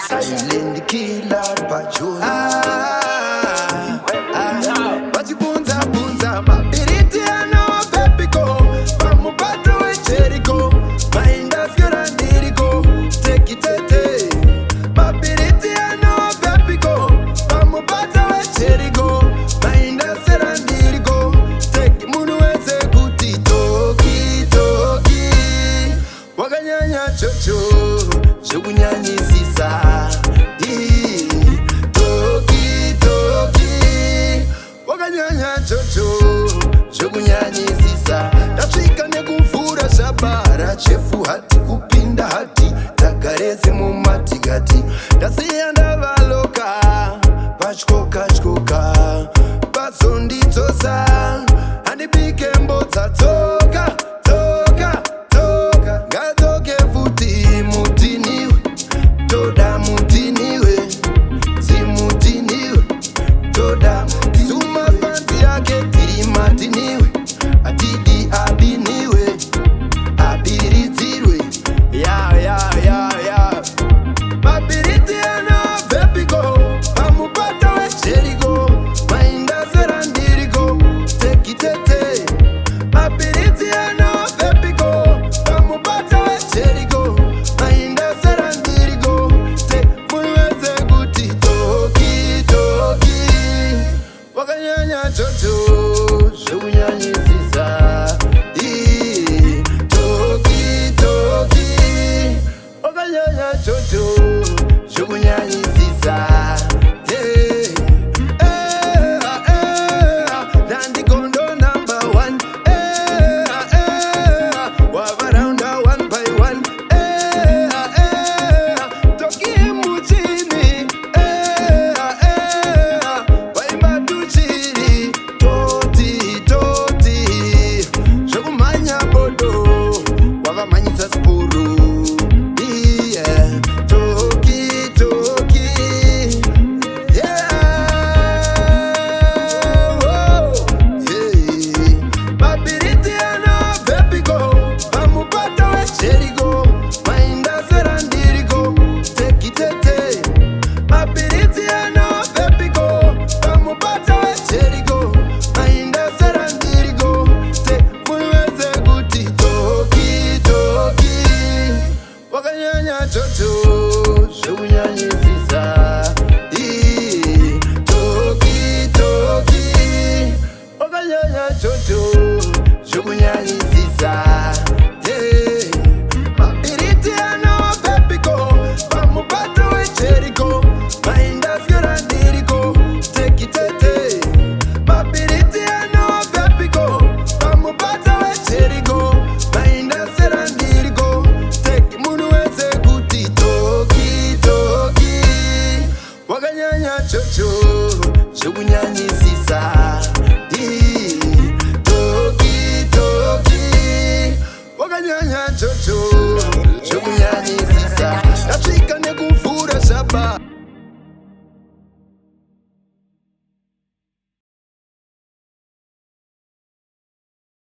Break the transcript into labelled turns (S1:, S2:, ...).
S1: Silent killer patrol. Vachibunza bunza mabiriti ano pepiko. Pamupatro we Jericho. Mainda fiora ndiriko. Take it tete. Mabiriti ano pepiko. Pamupatro we Jericho. Mainda fiora ndiriko. Take munu weze kuti toki toki. Wakanyanya chocho. Shokunyanyisisa. Toki toki. Wakanyanya chocho. Shokunyanyisisa. Tafika nekufura shabara. Chefu hati kupinda hati. Takareze mumati gati. Tasiya ndavaloka. Pachkoka chkoka. Pasondi tosa. Handipike mbota toka. Toka toka. Ngatoke futi mutiniwe. Toda mutiniwe. Si mutiniwe. Toda Suma fanti yake tiri matiniwe. Atidi abiniwe. Abiritirwe. Ya Mabiriti ano vepiko. Pamupata we Jericho. Mainda serandiriko. Take it tete. Mabiriti ano vepiko. Pamupata we Jericho. Mainda serandiriko. Take muweze kuti toki toki. Wakanyanya chocho. Shokunyanyisisa. Toki toki. Wakanyanya chocho. Shokunyanyisisa. Dandy Kondo #1. Wavaranda one by one. Toki mutini. Waimba tuchiri. Toti toti. Shokumanya bodo. Wavamanyisa spuru. Toki toki. Mabiriti ano vepiko. Pamupata we Jericho. Mainda serandiriko. Take it tete. Mabiriti ano vepiko. Pamupata we Jericho. Mainda serandiriko. Take muweze kuti toki toki. Wakanyanya chocho. Shokunyanyisisa. Toki toki. Wakanyanya chocho. Shokunyanyisisa. Mabiriti ano vepiko. Pamupata we Jericho. Mainda fiora ndiriko. Take it tete. Mabiriti ano vepiko. Pamupata we Jericho. Mainda serandiriko. Take munu weze kuti toki toki. Wakanyanya chocho. Shokunyanyisisa.